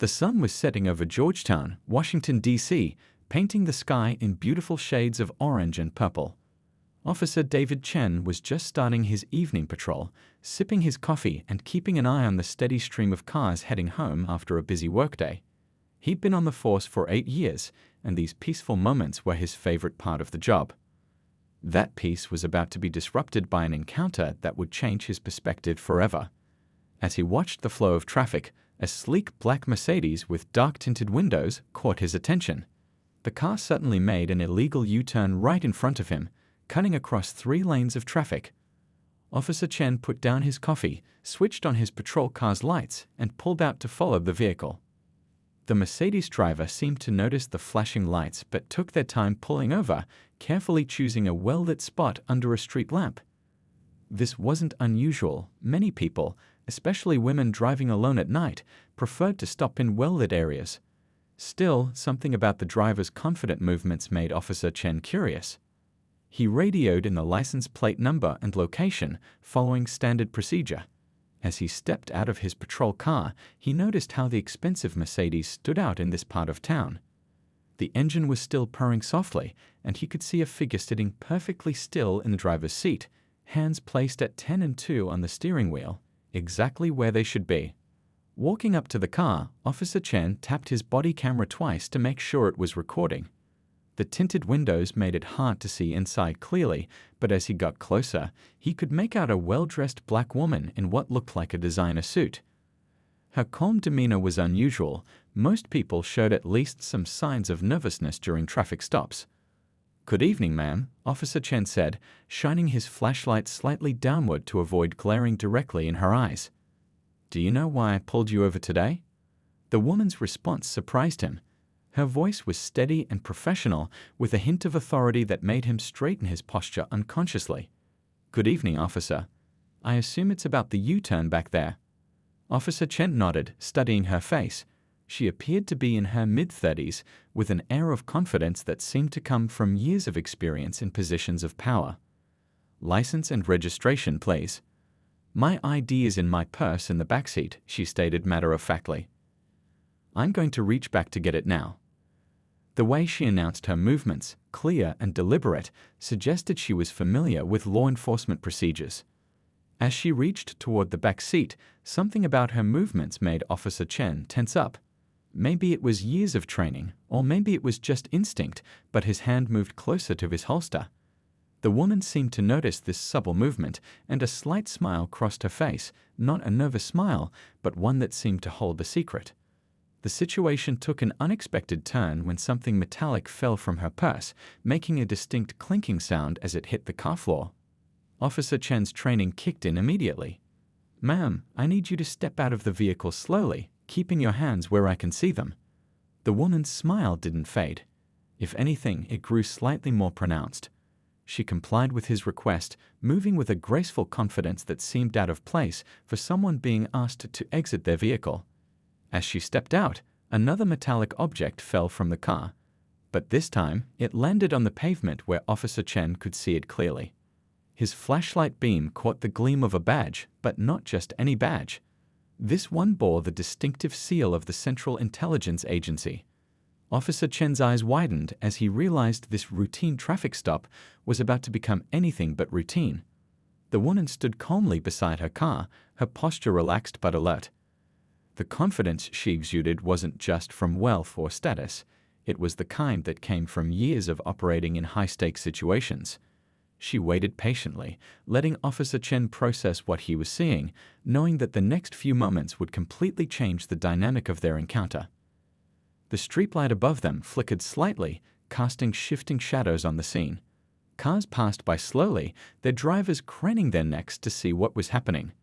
The sun was setting over Georgetown, Washington, D.C., painting the sky in beautiful shades of orange and purple. Officer David Chen was just starting his evening patrol, sipping his coffee and keeping an eye on the steady stream of cars heading home after a busy workday. He'd been on the force for 8 years, and these peaceful moments were his favorite part of the job. That peace was about to be disrupted by an encounter that would change his perspective forever. As he watched the flow of traffic, a sleek black Mercedes with dark-tinted windows caught his attention. The car suddenly made an illegal U-turn right in front of him, cutting across 3 lanes of traffic. Officer Chen put down his coffee, switched on his patrol car's lights, and pulled out to follow the vehicle. The Mercedes driver seemed to notice the flashing lights but took their time pulling over, carefully choosing a well-lit spot under a street lamp. This wasn't unusual. Many people, especially women driving alone at night, preferred to stop in well-lit areas. Still, something about the driver's confident movements made Officer Chen curious. He radioed in the license plate number and location, following standard procedure. As he stepped out of his patrol car, he noticed how the expensive Mercedes stood out in this part of town. The engine was still purring softly, and he could see a figure sitting perfectly still in the driver's seat, hands placed at 10 and 2 on the steering wheel, exactly where they should be. Walking up to the car, Officer Chen tapped his body camera twice to make sure it was recording. The tinted windows made it hard to see inside clearly, but as he got closer, he could make out a well-dressed black woman in what looked like a designer suit. Her calm demeanor was unusual. Most people showed at least some signs of nervousness during traffic stops. "Good evening, ma'am," Officer Chen said, shining his flashlight slightly downward to avoid glaring directly in her eyes. "Do you know why I pulled you over today?" The woman's response surprised him. Her voice was steady and professional, with a hint of authority that made him straighten his posture unconsciously. "Good evening, officer. I assume it's about the U-turn back there." Officer Chen nodded, studying her face. She appeared to be in her mid-30s, with an air of confidence that seemed to come from years of experience in positions of power. "License and registration, please." "My ID is in my purse in the backseat," she stated matter-of-factly. "I'm going to reach back to get it now." The way she announced her movements, clear and deliberate, suggested she was familiar with law enforcement procedures. As she reached toward the back seat, something about her movements made Officer Chen tense up. Maybe it was years of training, or maybe it was just instinct, but his hand moved closer to his holster. The woman seemed to notice this subtle movement, and a slight smile crossed her face, not a nervous smile, but one that seemed to hold a secret. The situation took an unexpected turn when something metallic fell from her purse, making a distinct clinking sound as it hit the car floor. Officer Chen's training kicked in immediately. "Ma'am, I need you to step out of the vehicle slowly, keeping your hands where I can see them." The woman's smile didn't fade. If anything, it grew slightly more pronounced. She complied with his request, moving with a graceful confidence that seemed out of place for someone being asked to exit their vehicle. As she stepped out, another metallic object fell from the car, but this time it landed on the pavement where Officer Chen could see it clearly. His flashlight beam caught the gleam of a badge, but not just any badge. This one bore the distinctive seal of the Central Intelligence Agency. Officer Chen's eyes widened as he realized this routine traffic stop was about to become anything but routine. The woman stood calmly beside her car, her posture relaxed but alert. The confidence she exuded wasn't just from wealth or status. It was the kind that came from years of operating in high-stakes situations. She waited patiently, letting Officer Chen process what he was seeing, knowing that the next few moments would completely change the dynamic of their encounter. The streetlight above them flickered slightly, casting shifting shadows on the scene. Cars passed by slowly, their drivers craning their necks to see what was happening.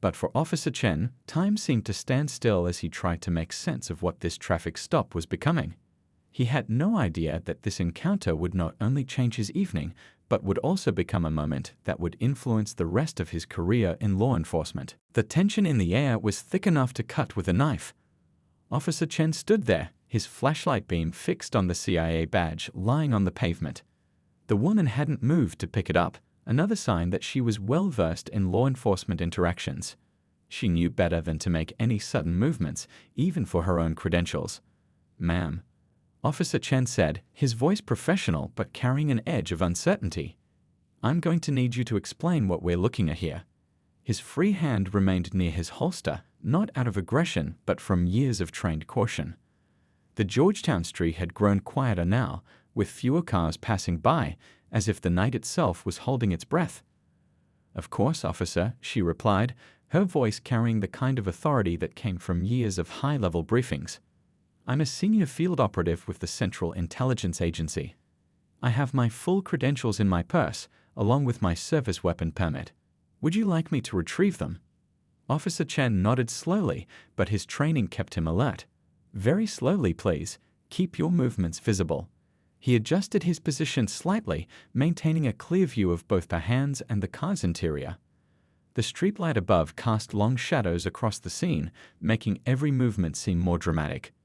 But for Officer Chen, time seemed to stand still as he tried to make sense of what this traffic stop was becoming. He had no idea that this encounter would not only change his evening, but would also become a moment that would influence the rest of his career in law enforcement. The tension in the air was thick enough to cut with a knife. Officer Chen stood there, his flashlight beam fixed on the CIA badge lying on the pavement. The woman hadn't moved to pick it up, another sign that she was well-versed in law enforcement interactions. She knew better than to make any sudden movements, even for her own credentials. "Ma'am," Officer Chen said, his voice professional but carrying an edge of uncertainty. "I'm going to need you to explain what we're looking at here." His free hand remained near his holster, not out of aggression but from years of trained caution. The Georgetown street had grown quieter now, with fewer cars passing by, as if the night itself was holding its breath. "Of course, officer," she replied, her voice carrying the kind of authority that came from years of high-level briefings. "I'm a senior field operative with the Central Intelligence Agency. I have my full credentials in my purse, along with my service weapon permit. Would you like me to retrieve them?" Officer Chen nodded slowly, but his training kept him alert. "Very slowly, please. Keep your movements visible." He adjusted his position slightly, maintaining a clear view of both the hands and the car's interior. The streetlight above cast long shadows across the scene, making every movement seem more dramatic.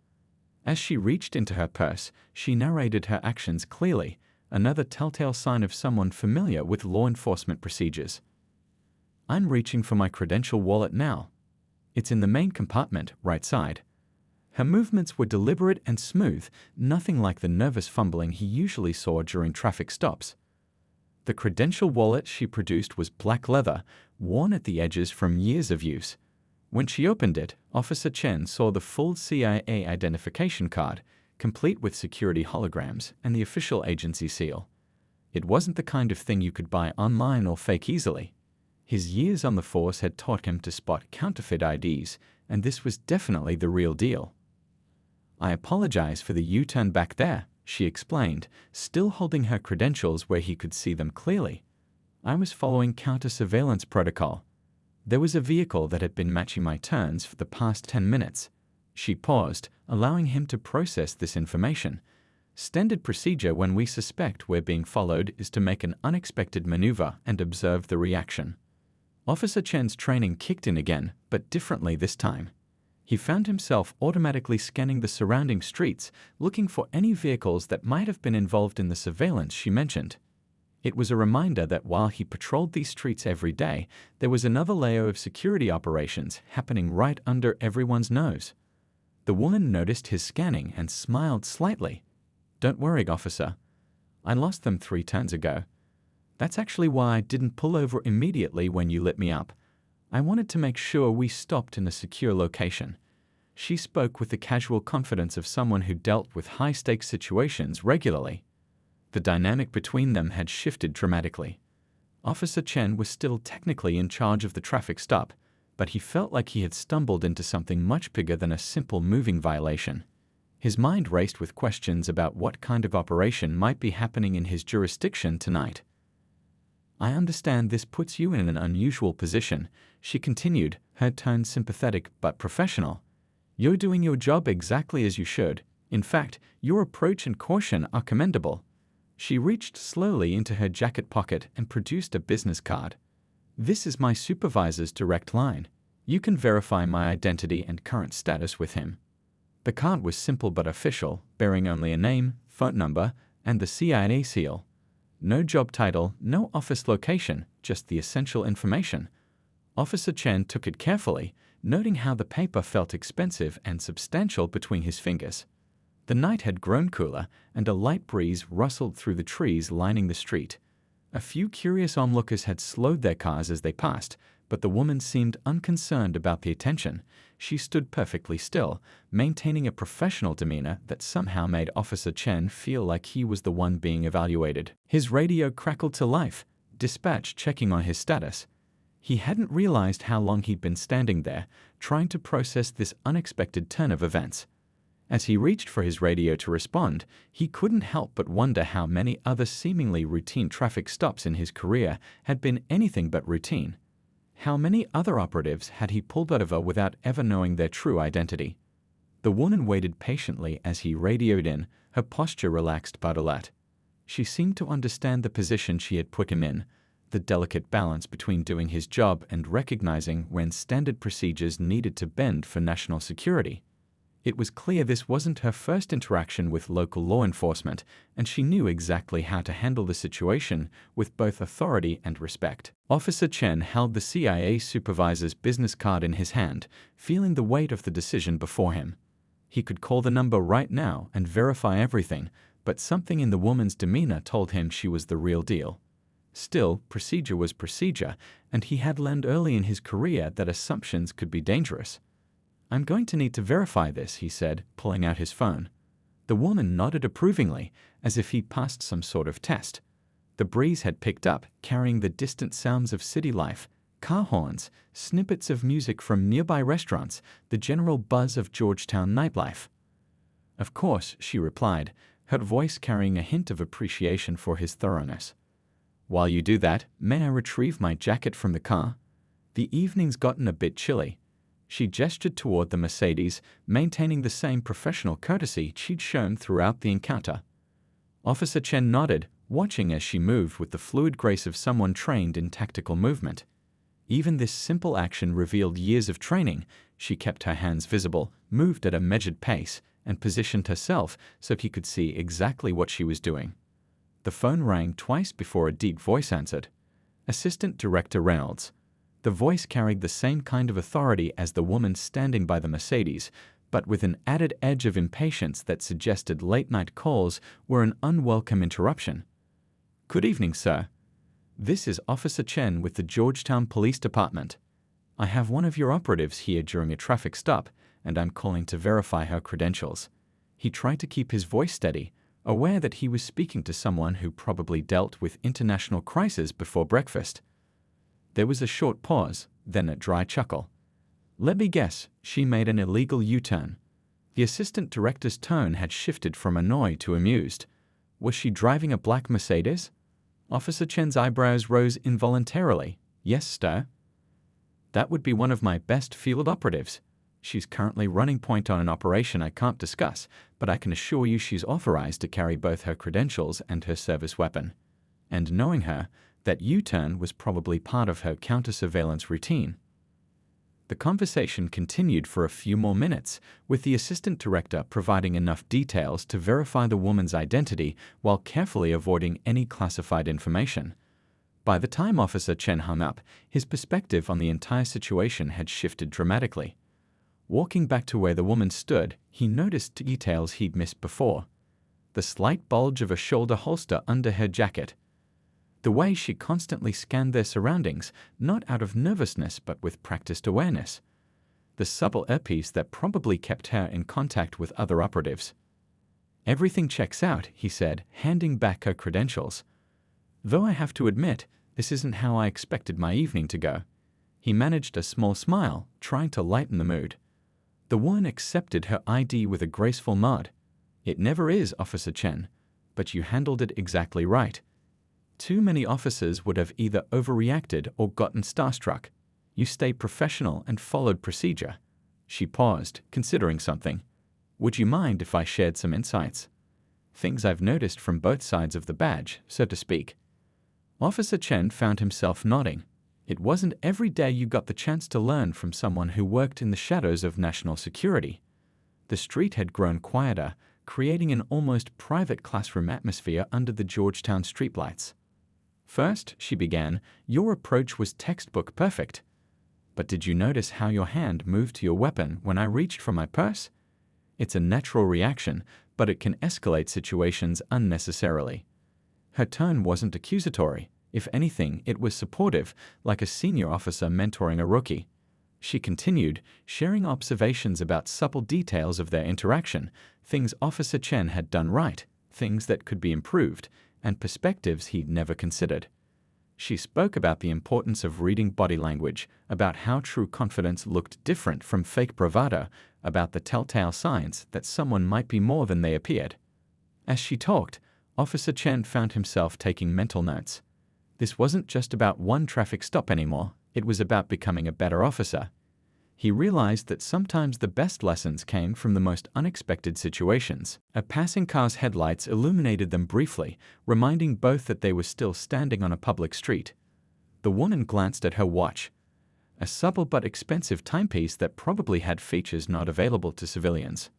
As she reached into her purse, she narrated her actions clearly, another telltale sign of someone familiar with law enforcement procedures. "I'm reaching for my credential wallet now. It's in the main compartment, right side." Her movements were deliberate and smooth, nothing like the nervous fumbling he usually saw during traffic stops. The credential wallet she produced was black leather, worn at the edges from years of use. When she opened it, Officer Chen saw the full CIA identification card, complete with security holograms and the official agency seal. It wasn't the kind of thing you could buy online or fake easily. His years on the force had taught him to spot counterfeit IDs, and this was definitely the real deal. "I apologize for the U-turn back there," she explained, still holding her credentials where he could see them clearly. "I was following counter-surveillance protocol. There was a vehicle that had been matching my turns for the past 10 minutes. She paused, allowing him to process this information. "Standard procedure when we suspect we're being followed is to make an unexpected maneuver and observe the reaction." Officer Chen's training kicked in again, but differently this time. He found himself automatically scanning the surrounding streets, looking for any vehicles that might have been involved in the surveillance she mentioned. It was a reminder that while he patrolled these streets every day, there was another layer of security operations happening right under everyone's nose. The woman noticed his scanning and smiled slightly. "Don't worry, officer. I lost them 3 turns ago. That's actually why I didn't pull over immediately when you lit me up. I wanted to make sure we stopped in a secure location." She spoke with the casual confidence of someone who dealt with high-stakes situations regularly. The dynamic between them had shifted dramatically. Officer Chen was still technically in charge of the traffic stop, but he felt like he had stumbled into something much bigger than a simple moving violation. His mind raced with questions about what kind of operation might be happening in his jurisdiction tonight. "I understand this puts you in an unusual position," she continued, her tone sympathetic but professional. "You're doing your job exactly as you should. In fact, your approach and caution are commendable." She reached slowly into her jacket pocket and produced a business card. "This is my supervisor's direct line. You can verify my identity and current status with him." The card was simple but official, bearing only a name, phone number, and the CIA seal. No job title, no office location, just the essential information. Officer Chen took it carefully, noting how the paper felt expensive and substantial between his fingers. The night had grown cooler, and a light breeze rustled through the trees lining the street. A few curious onlookers had slowed their cars as they passed, but the woman seemed unconcerned about the attention. She stood perfectly still, maintaining a professional demeanor that somehow made Officer Chen feel like he was the one being evaluated. His radio crackled to life, dispatch checking on his status. He hadn't realized how long he'd been standing there, trying to process this unexpected turn of events. As he reached for his radio to respond, he couldn't help but wonder how many other seemingly routine traffic stops in his career had been anything but routine. How many other operatives had he pulled over without ever knowing their true identity? The woman waited patiently as he radioed in, her posture relaxed but alert. She seemed to understand the position she had put him in, the delicate balance between doing his job and recognizing when standard procedures needed to bend for national security. It was clear this wasn't her first interaction with local law enforcement, and she knew exactly how to handle the situation with both authority and respect. Officer Chen held the CIA supervisor's business card in his hand, feeling the weight of the decision before him. He could call the number right now and verify everything, but something in the woman's demeanor told him she was the real deal. Still, procedure was procedure, and he had learned early in his career that assumptions could be dangerous. "I'm going to need to verify this," he said, pulling out his phone. The woman nodded approvingly, as if he'd passed some sort of test. The breeze had picked up, carrying the distant sounds of city life, car horns, snippets of music from nearby restaurants, the general buzz of Georgetown nightlife. "Of course," she replied, her voice carrying a hint of appreciation for his thoroughness. "While you do that, may I retrieve my jacket from the car? The evening's gotten a bit chilly." She gestured toward the Mercedes, maintaining the same professional courtesy she'd shown throughout the encounter. Officer Chen nodded, watching as she moved with the fluid grace of someone trained in tactical movement. Even this simple action revealed years of training. She kept her hands visible, moved at a measured pace, and positioned herself so he could see exactly what she was doing. The phone rang twice before a deep voice answered. Assistant Director Reynolds. The voice carried the same kind of authority as the woman standing by the Mercedes, but with an added edge of impatience that suggested late-night calls were an unwelcome interruption. "Good evening, sir. This is Officer Chen with the Georgetown Police Department. I have one of your operatives here during a traffic stop, and I'm calling to verify her credentials." He tried to keep his voice steady, aware that he was speaking to someone who probably dealt with international crises before breakfast. There was a short pause, then a dry chuckle. "Let me guess, she made an illegal U-turn." The assistant director's tone had shifted from annoyed to amused. "Was she driving a black Mercedes?" Officer Chen's eyebrows rose involuntarily. "Yes, sir." "That would be one of my best field operatives. She's currently running point on an operation I can't discuss, but I can assure you she's authorized to carry both her credentials and her service weapon. And knowing her, that U-turn was probably part of her counter-surveillance routine." The conversation continued for a few more minutes, with the assistant director providing enough details to verify the woman's identity while carefully avoiding any classified information. By the time Officer Chen hung up, his perspective on the entire situation had shifted dramatically. Walking back to where the woman stood, he noticed details he'd missed before. The slight bulge of a shoulder holster under her jacket. The way she constantly scanned their surroundings, not out of nervousness but with practiced awareness. The supple earpiece that probably kept her in contact with other operatives. "Everything checks out," he said, handing back her credentials. "Though I have to admit, this isn't how I expected my evening to go." He managed a small smile, trying to lighten the mood. The woman accepted her ID with a graceful nod. "It never is, Officer Chen, but you handled it exactly right. Too many officers would have either overreacted or gotten starstruck. You stayed professional and followed procedure." She paused, considering something. "Would you mind if I shared some insights? Things I've noticed from both sides of the badge, so to speak." Officer Chen found himself nodding. It wasn't every day you got the chance to learn from someone who worked in the shadows of national security. The street had grown quieter, creating an almost private classroom atmosphere under the Georgetown streetlights. "First," she began, "your approach was textbook perfect. But did you notice how your hand moved to your weapon when I reached for my purse? It's a natural reaction, but it can escalate situations unnecessarily." Her tone wasn't accusatory. If anything, it was supportive, like a senior officer mentoring a rookie. She continued, sharing observations about supple details of their interaction, things Officer Chen had done right, things that could be improved, and perspectives he'd never considered. She spoke about the importance of reading body language, about how true confidence looked different from fake bravado, about the telltale signs that someone might be more than they appeared. As she talked, Officer Chen found himself taking mental notes. This wasn't just about one traffic stop anymore, it was about becoming a better officer. He realized that sometimes the best lessons came from the most unexpected situations. A passing car's headlights illuminated them briefly, reminding both that they were still standing on a public street. The woman glanced at her watch. a subtle but expensive timepiece that probably had features not available to civilians.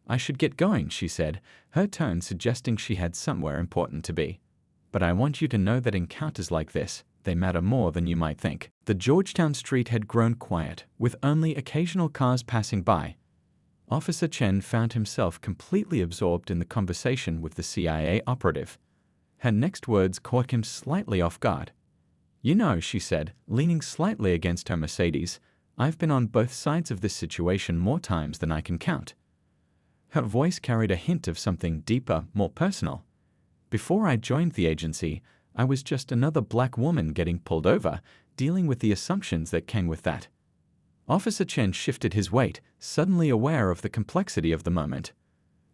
"I should get going," she said, her tone suggesting she had somewhere important to be. "But I want you to know that encounters like this, they matter more than you might think." The Georgetown street had grown quiet, with only occasional cars passing by. Officer Chen found himself completely absorbed in the conversation with the CIA operative. Her next words caught him slightly off guard. "You know," she said, leaning slightly against her Mercedes, "I've been on both sides of this situation more times than I can count." Her voice carried a hint of something deeper, more personal. "Before I joined the agency, I was just another black woman getting pulled over, dealing with the assumptions that came with that." Officer Chen shifted his weight, suddenly aware of the complexity of the moment.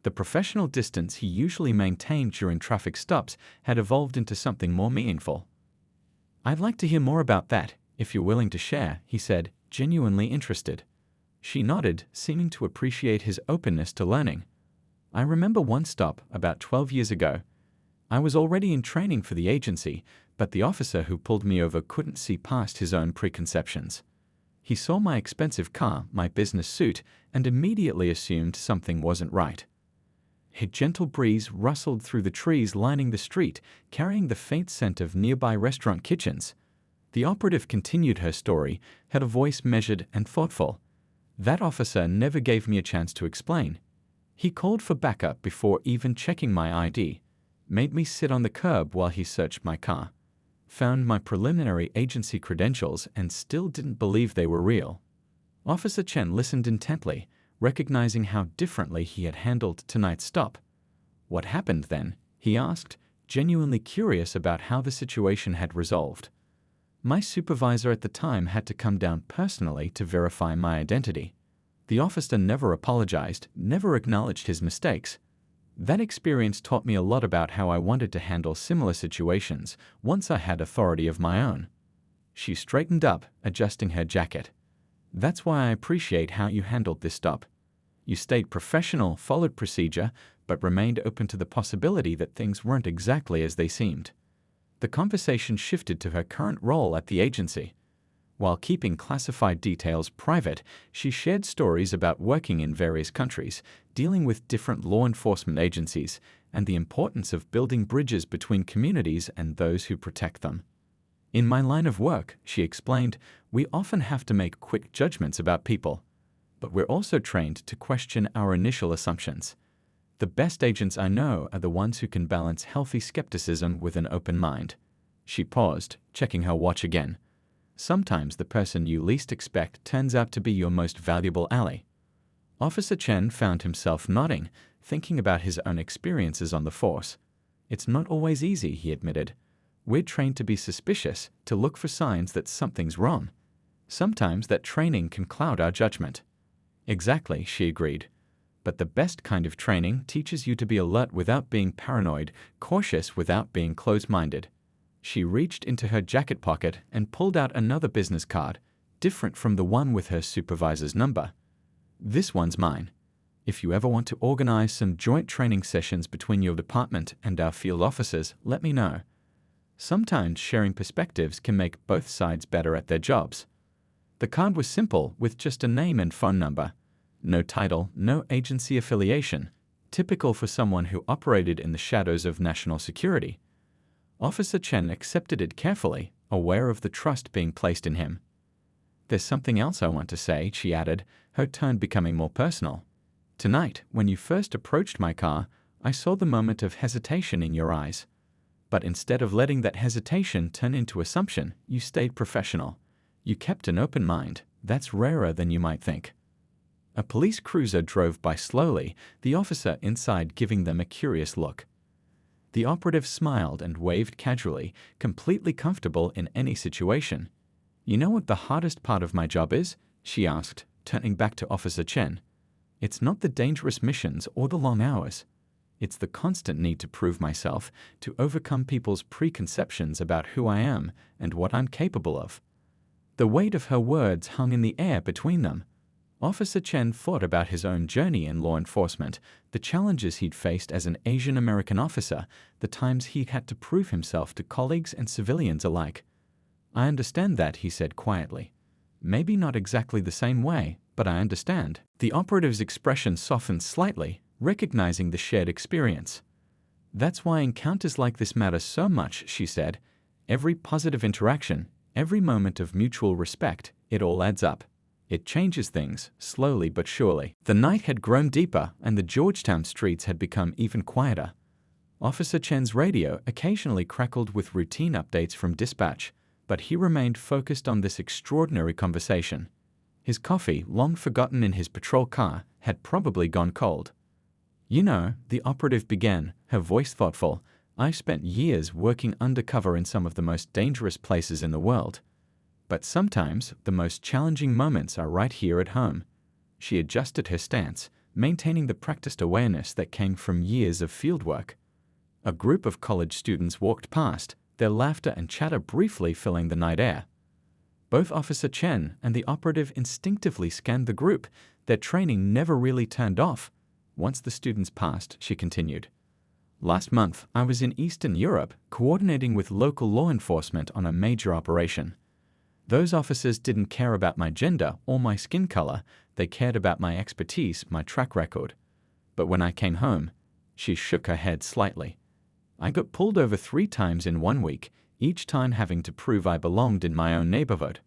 The professional distance he usually maintained during traffic stops had evolved into something more meaningful. "I'd like to hear more about that, if you're willing to share," he said, genuinely interested. She nodded, seeming to appreciate his openness to learning. "I remember one stop about 12 years ago. I was already in training for the agency, but the officer who pulled me over couldn't see past his own preconceptions. He saw my expensive car, my business suit, and immediately assumed something wasn't right." A gentle breeze rustled through the trees lining the street, carrying the faint scent of nearby restaurant kitchens. The operative continued her story, had a voice measured and thoughtful. "That officer never gave me a chance to explain. He called for backup before even checking my ID, made me sit on the curb while he searched my car, found my preliminary agency credentials, and still didn't believe they were real." Officer Chen listened intently, recognizing how differently he had handled tonight's stop. "What happened then?" he asked, genuinely curious about how the situation had resolved. "My supervisor at the time had to come down personally to verify my identity. The officer never apologized, never acknowledged his mistakes. That experience taught me a lot about how I wanted to handle similar situations once I had authority of my own." She straightened up, adjusting her jacket. "That's why I appreciate how you handled this stop. You stayed professional, followed procedure, but remained open to the possibility that things weren't exactly as they seemed." The conversation shifted to her current role at the agency. While keeping classified details private, she shared stories about working in various countries, dealing with different law enforcement agencies, and the importance of building bridges between communities and those who protect them. "In my line of work," she explained, "we often have to make quick judgments about people. But we're also trained to question our initial assumptions. The best agents I know are the ones who can balance healthy skepticism with an open mind." She paused, checking her watch again. "Sometimes the person you least expect turns out to be your most valuable ally." Officer Chen found himself nodding, thinking about his own experiences on the force. "It's not always easy," he admitted. "We're trained to be suspicious, to look for signs that something's wrong. Sometimes that training can cloud our judgment." "Exactly," she agreed. "But the best kind of training teaches you to be alert without being paranoid, cautious without being closed-minded." She reached into her jacket pocket and pulled out another business card, different from the one with her supervisor's number. "This one's mine. If you ever want to organize some joint training sessions between your department and our field officers, let me know. Sometimes sharing perspectives can make both sides better at their jobs." The card was simple, with just a name and phone number. No title, no agency affiliation, typical for someone who operated in the shadows of national security. Officer Chen accepted it carefully, aware of the trust being placed in him. "There's something else I want to say," she added, her tone becoming more personal. "Tonight, when you first approached my car, I saw the moment of hesitation in your eyes. But instead of letting that hesitation turn into assumption, you stayed professional. You kept an open mind. That's rarer than you might think." A police cruiser drove by slowly, the officer inside giving them a curious look. The operative smiled and waved casually, completely comfortable in any situation. "You know what the hardest part of my job is?" she asked, turning back to Officer Chen. "It's not the dangerous missions or the long hours. It's the constant need to prove myself, to overcome people's preconceptions about who I am and what I'm capable of." The weight of her words hung in the air between them. Officer Chen thought about his own journey in law enforcement, the challenges he'd faced as an Asian American officer, the times he'd had to prove himself to colleagues and civilians alike. "I understand that," he said quietly. Maybe not exactly the same way, but I understand. The operative's expression softened slightly, recognizing the shared experience. That's why encounters like this matter so much, she said. Every positive interaction, every moment of mutual respect, it all adds up. It changes things, slowly but surely. The night had grown deeper and the Georgetown streets had become even quieter. Officer Chen's radio occasionally crackled with routine updates from dispatch, but he remained focused on this extraordinary conversation. His coffee, long forgotten in his patrol car, had probably gone cold. You know, the operative began, her voice thoughtful, I've spent years working undercover in some of the most dangerous places in the world. But sometimes, the most challenging moments are right here at home. She adjusted her stance, maintaining the practiced awareness that came from years of fieldwork. A group of college students walked past, their laughter and chatter briefly filling the night air. Both Officer Chen and the operative instinctively scanned the group. Their training never really turned off. Once the students passed, she continued. Last month, I was in Eastern Europe, coordinating with local law enforcement on a major operation. Those officers didn't care about my gender or my skin color, they cared about my expertise, my track record. But when I came home, she shook her head slightly. I got pulled over 3 times in 1 week, each time having to prove I belonged in my own neighborhood.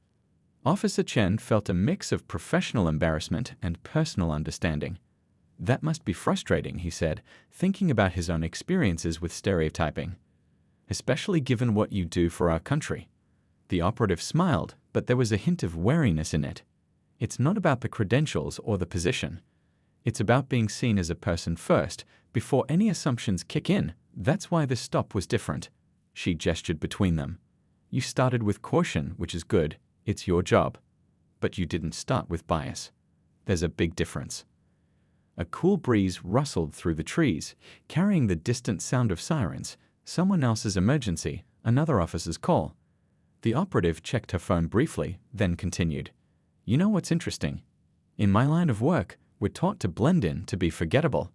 Officer Chen felt a mix of professional embarrassment and personal understanding. That must be frustrating, he said, thinking about his own experiences with stereotyping. Especially given what you do for our country. The operative smiled, but there was a hint of wariness in it. It's not about the credentials or the position. It's about being seen as a person first, before any assumptions kick in. That's why this stop was different. She gestured between them. You started with caution, which is good. It's your job. But you didn't start with bias. There's a big difference. A cool breeze rustled through the trees, carrying the distant sound of sirens, someone else's emergency, another officer's call. The operative checked her phone briefly, then continued. You know what's interesting? In my line of work, we're taught to blend in, to be forgettable.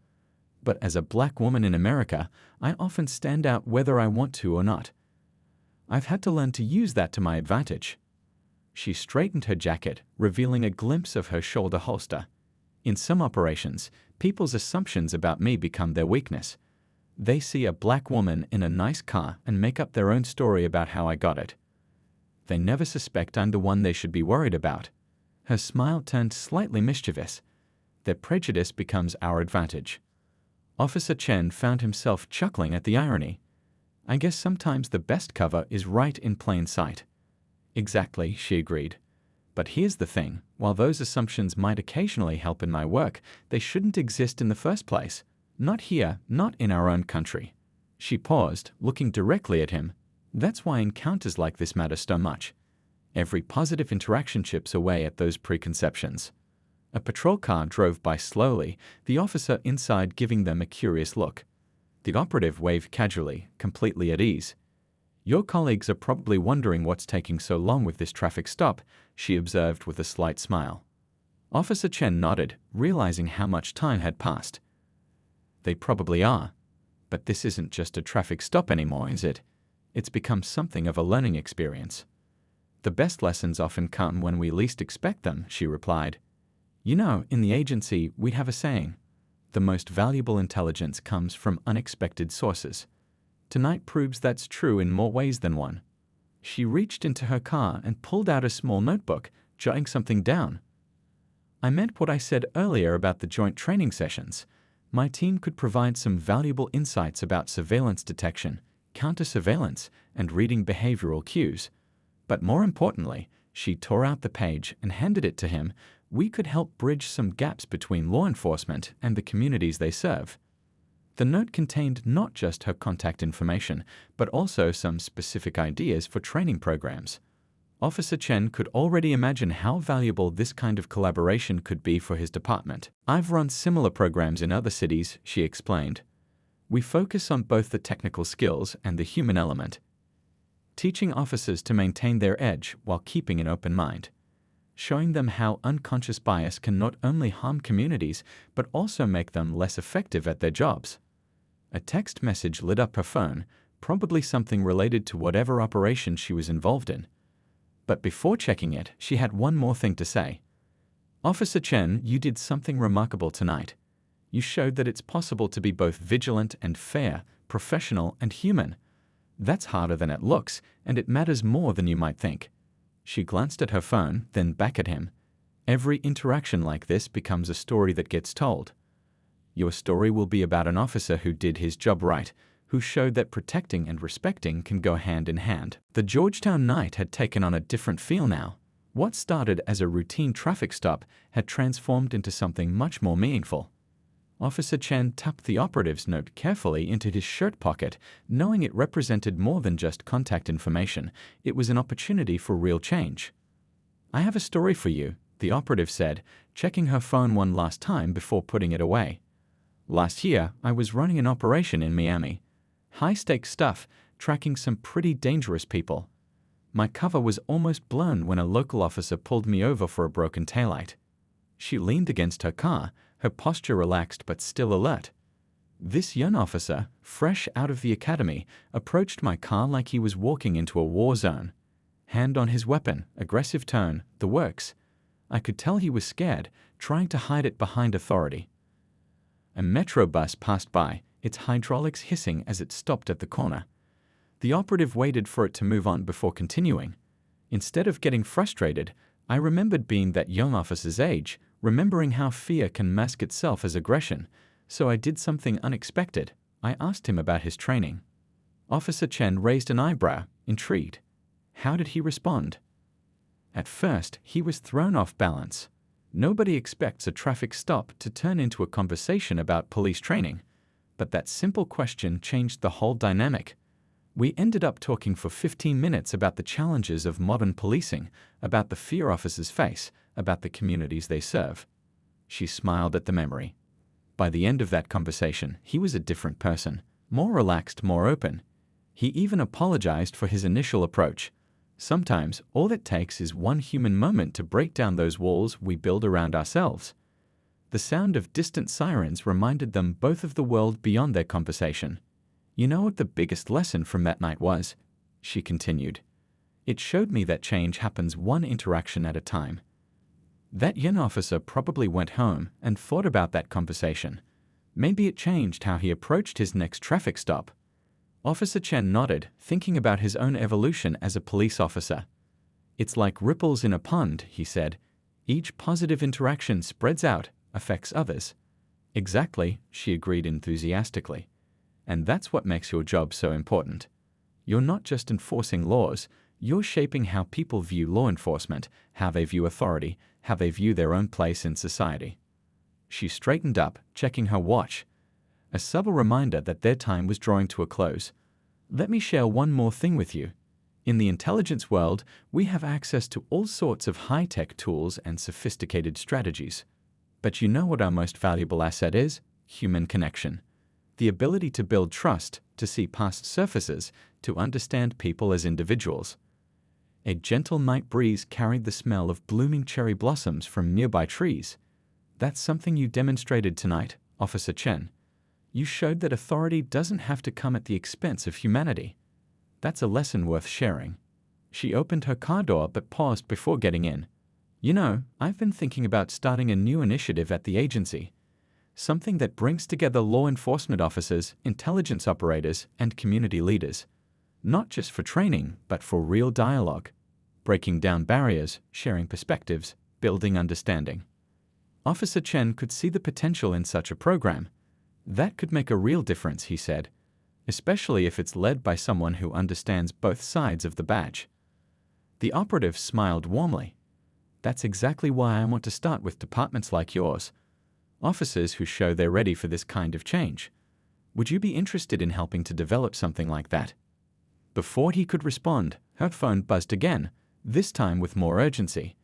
But as a black woman in America, I often stand out whether I want to or not. I've had to learn to use that to my advantage. She straightened her jacket, revealing a glimpse of her shoulder holster. In some operations, people's assumptions about me become their weakness. They see a black woman in a nice car and make up their own story about how I got it. They never suspect I'm the one they should be worried about. Her smile turned slightly mischievous. Their prejudice becomes our advantage. Officer Chen found himself chuckling at the irony. I guess sometimes the best cover is right in plain sight. Exactly, she agreed. But here's the thing, while those assumptions might occasionally help in my work, they shouldn't exist in the first place. Not here, not in our own country. She paused, looking directly at him. That's why encounters like this matter so much. Every positive interaction chips away at those preconceptions. A patrol car drove by slowly, the officer inside giving them a curious look. The operative waved casually, completely at ease. Your colleagues are probably wondering what's taking so long with this traffic stop, she observed with a slight smile. Officer Chen nodded, realizing how much time had passed. They probably are. But this isn't just a traffic stop anymore, is it? It's become something of a learning experience. The best lessons often come when we least expect them, she replied. You know, in the agency, we have a saying. The most valuable intelligence comes from unexpected sources. Tonight proves that's true in more ways than one. She reached into her car and pulled out a small notebook, jotting something down. I meant what I said earlier about the joint training sessions. My team could provide some valuable insights about surveillance detection, counter-surveillance, and reading behavioral cues. But more importantly, she tore out the page and handed it to him. We could help bridge some gaps between law enforcement and the communities they serve. The note contained not just her contact information, but also some specific ideas for training programs. Officer Chen could already imagine how valuable this kind of collaboration could be for his department. I've run similar programs in other cities, she explained. We focus on both the technical skills and the human element, teaching officers to maintain their edge while keeping an open mind, showing them how unconscious bias can not only harm communities but also make them less effective at their jobs. A text message lit up her phone, probably something related to whatever operation she was involved in. But before checking it, she had one more thing to say. "Officer Chen, you did something remarkable tonight. You showed that it's possible to be both vigilant and fair, professional and human. That's harder than it looks, and it matters more than you might think." She glanced at her phone, then back at him. "Every interaction like this becomes a story that gets told. Your story will be about an officer who did his job right, who showed that protecting and respecting can go hand in hand." The Georgetown night had taken on a different feel now. What started as a routine traffic stop had transformed into something much more meaningful. Officer Chen tucked the operative's note carefully into his shirt pocket, knowing it represented more than just contact information. It was an opportunity for real change. "I have a story for you," the operative said, checking her phone one last time before putting it away. "Last year, I was running an operation in Miami. High-stakes stuff, tracking some pretty dangerous people. My cover was almost blown when a local officer pulled me over for a broken taillight." She leaned against her car, her posture relaxed but still alert. "This young officer, fresh out of the academy, approached my car like he was walking into a war zone. Hand on his weapon, aggressive tone, the works. I could tell he was scared, trying to hide it behind authority." A metro bus passed by, its hydraulics hissing as it stopped at the corner. The operative waited for it to move on before continuing. "Instead of getting frustrated, I remembered being that young officer's age, remembering how fear can mask itself as aggression, so I did something unexpected. I asked him about his training." Officer Chen raised an eyebrow, intrigued. How did he respond? At first, he was thrown off balance. Nobody expects a traffic stop to turn into a conversation about police training, but that simple question changed the whole dynamic. We ended up talking for 15 minutes about the challenges of modern policing, about the fear officers face, about the communities they serve. She smiled at the memory. By the end of that conversation, he was a different person, more relaxed, more open. He even apologized for his initial approach. Sometimes, all it takes is one human moment to break down those walls we build around ourselves. The sound of distant sirens reminded them both of the world beyond their conversation. "You know what the biggest lesson from that night was?" she continued. "It showed me that change happens one interaction at a time." That young officer probably went home and thought about that conversation. Maybe it changed how he approached his next traffic stop. Officer Chen nodded, thinking about his own evolution as a police officer. "It's like ripples in a pond," he said. "Each positive interaction spreads out, affects others." "Exactly," she agreed enthusiastically. "And that's what makes your job so important. You're not just enforcing laws, you're shaping how people view law enforcement, how they view authority, how they view their own place in society." She straightened up, checking her watch. A subtle reminder that their time was drawing to a close. "Let me share one more thing with you. In the intelligence world, we have access to all sorts of high-tech tools and sophisticated strategies. But you know what our most valuable asset is? Human connection. The ability to build trust, to see past surfaces, to understand people as individuals." A gentle night breeze carried the smell of blooming cherry blossoms from nearby trees. "That's something you demonstrated tonight, Officer Chen. You showed that authority doesn't have to come at the expense of humanity. That's a lesson worth sharing." She opened her car door but paused before getting in. "You know, I've been thinking about starting a new initiative at the agency. Something that brings together law enforcement officers, intelligence operators, and community leaders. Not just for training, but for real dialogue. Breaking down barriers, sharing perspectives, building understanding." Officer Chen could see the potential in such a program. "That could make a real difference," he said, "especially if it's led by someone who understands both sides of the badge." The operative smiled warmly. "That's exactly why I want to start with departments like yours. Officers who show they're ready for this kind of change. Would you be interested in helping to develop something like that?" Before he could respond, her phone buzzed again, this time with more urgency.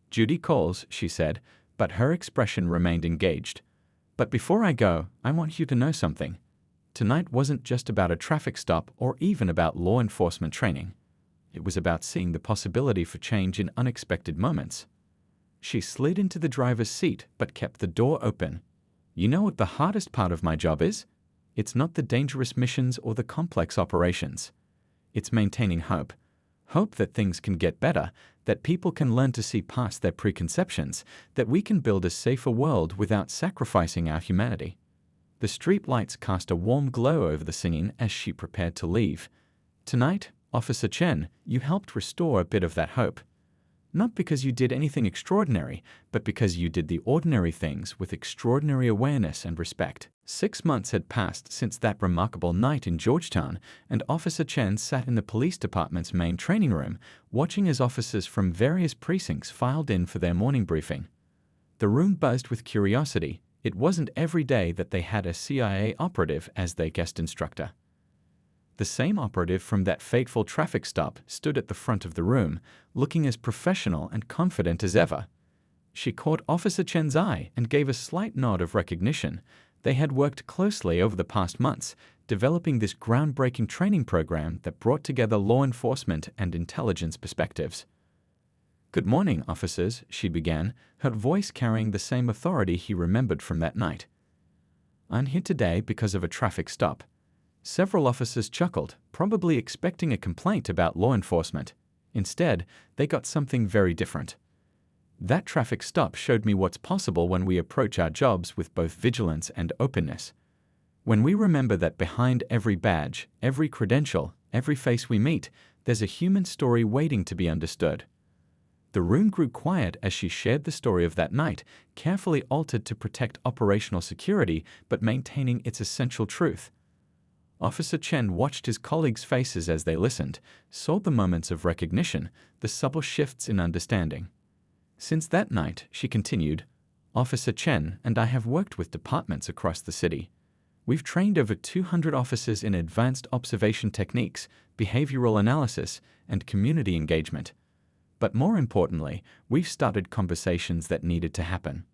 "Judy calls," she said, but her expression remained engaged. "But before I go, I want you to know something. Tonight wasn't just about a traffic stop or even about law enforcement training. It was about seeing the possibility for change in unexpected moments." She slid into the driver's seat but kept the door open. "You know what the hardest part of my job is? It's not the dangerous missions or the complex operations. It's maintaining hope. Hope that things can get better, that people can learn to see past their preconceptions, that we can build a safer world without sacrificing our humanity. The street lights cast a warm glow over the scene as she prepared to leave. Tonight, Officer Chen, you helped restore a bit of that hope. Not because you did anything extraordinary, but because you did the ordinary things with extraordinary awareness and respect. 6 months had passed since that remarkable night in Georgetown, and Officer Chen sat in the police department's main training room, watching as officers from various precincts filed in for their morning briefing. The room buzzed with curiosity. It wasn't every day that they had a CIA operative as their guest instructor. The same operative from that fateful traffic stop stood at the front of the room, looking as professional and confident as ever. She caught Officer Chen's eye and gave a slight nod of recognition. They had worked closely over the past months, developing this groundbreaking training program that brought together law enforcement and intelligence perspectives. "Good morning, officers," she began, her voice carrying the same authority he remembered from that night. "I'm here today because of a traffic stop." Several officers chuckled, probably expecting a complaint about law enforcement. Instead, they got something very different. "That traffic stop showed me what's possible when we approach our jobs with both vigilance and openness. When we remember that behind every badge, every credential, every face we meet, there's a human story waiting to be understood." The room grew quiet as she shared the story of that night, carefully altered to protect operational security but maintaining its essential truth. Officer Chen watched his colleagues' faces as they listened, saw the moments of recognition, the subtle shifts in understanding. "Since that night," she continued, "Officer Chen and I have worked with departments across the city. We've trained over 200 officers in advanced observation techniques, behavioral analysis, and community engagement. But more importantly, we've started conversations that needed to happen."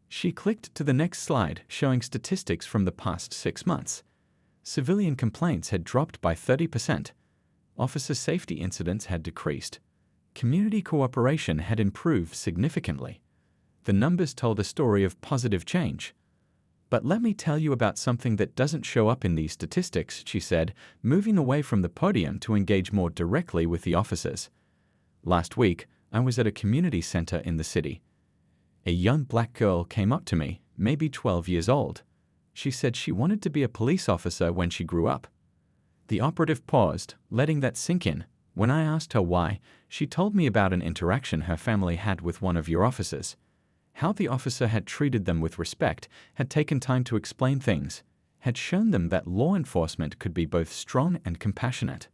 She clicked to the next slide, showing statistics from the past 6 months. Civilian complaints had dropped by 30%. Officer safety incidents had decreased. Community cooperation had improved significantly. The numbers told a story of positive change. "But let me tell you about something that doesn't show up in these statistics," she said, moving away from the podium to engage more directly with the officers. "Last week, I was at a community center in the city. A young black girl came up to me, maybe 12 years old. She said she wanted to be a police officer when she grew up." The operative paused, letting that sink in. "When I asked her why, she told me about an interaction her family had with one of your officers. How the officer had treated them with respect, had taken time to explain things, had shown them that law enforcement could be both strong and compassionate."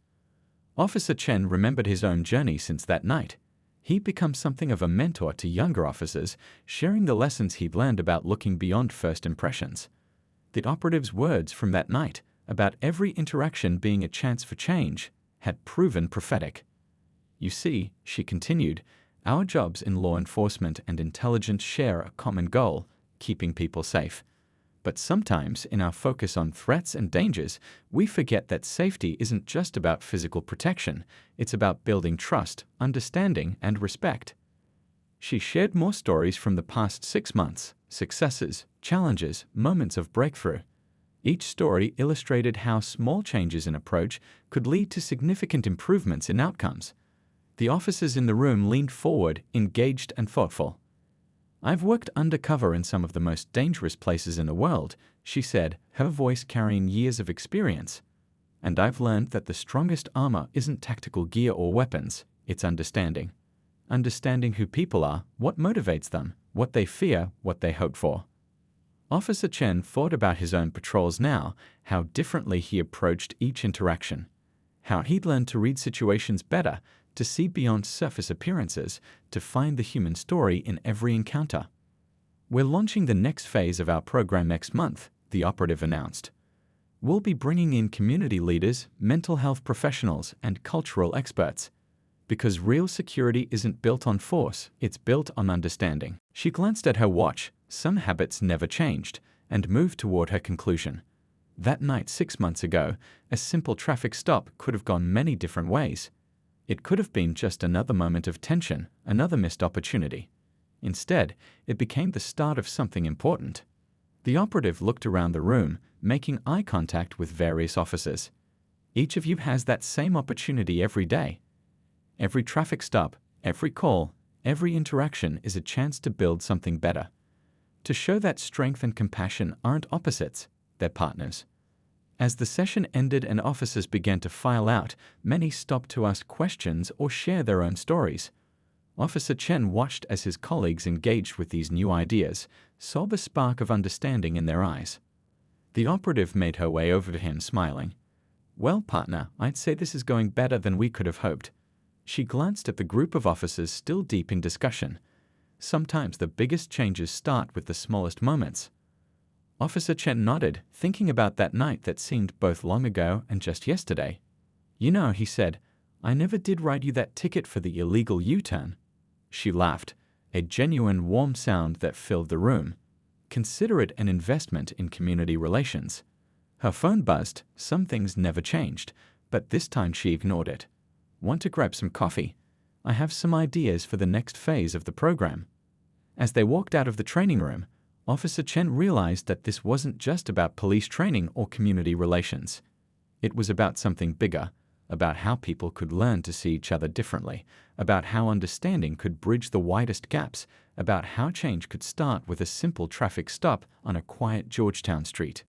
Officer Chen remembered his own journey since that night. He'd become something of a mentor to younger officers, sharing the lessons he'd learned about looking beyond first impressions. The operative's words from that night, about every interaction being a chance for change, had proven prophetic. "You see," she continued, "our jobs in law enforcement and intelligence share a common goal, keeping people safe. But sometimes, in our focus on threats and dangers, we forget that safety isn't just about physical protection, it's about building trust, understanding, and respect." She shared more stories from the past 6 months, successes, challenges, moments of breakthrough. Each story illustrated how small changes in approach could lead to significant improvements in outcomes. The officers in the room leaned forward, engaged and thoughtful. "I've worked undercover in some of the most dangerous places in the world," she said, her voice carrying years of experience. "And I've learned that the strongest armor isn't tactical gear or weapons, it's understanding. Understanding who people are, what motivates them, what they fear, what they hope for." Officer Chen thought about his own patrols now, how differently he approached each interaction, how he'd learned to read situations better, to see beyond surface appearances, to find the human story in every encounter. "We're launching the next phase of our program next month," the operative announced. "We'll be bringing in community leaders, mental health professionals, and cultural experts. Because real security isn't built on force, it's built on understanding." She glanced at her watch, some habits never changed, and moved toward her conclusion. That night 6 months ago, a simple traffic stop could have gone many different ways. It could have been just another moment of tension, another missed opportunity. Instead, it became the start of something important. The operative looked around the room, making eye contact with various officers. "Each of you has that same opportunity every day. Every traffic stop, every call, every interaction is a chance to build something better. To show that strength and compassion aren't opposites, they're partners. As the session ended and officers began to file out, many stopped to ask questions or share their own stories. Officer Chen watched as his colleagues engaged with these new ideas, saw the spark of understanding in their eyes. The operative made her way over to him, smiling. "Well, partner, I'd say this is going better than we could have hoped." She glanced at the group of officers still deep in discussion. Sometimes the biggest changes start with the smallest moments. Officer Chen nodded, thinking about that night that seemed both long ago and just yesterday. "You know," he said, "I never did write you that ticket for the illegal U-turn." She laughed, a genuine warm sound that filled the room. Consider it an investment in community relations. Her phone buzzed. Some things never changed, but this time she ignored it. "Want to grab some coffee? I have some ideas for the next phase of the program." As they walked out of the training room, Officer Chen realized that this wasn't just about police training or community relations. It was about something bigger, about how people could learn to see each other differently, about how understanding could bridge the widest gaps, about how change could start with a simple traffic stop on a quiet Georgetown street.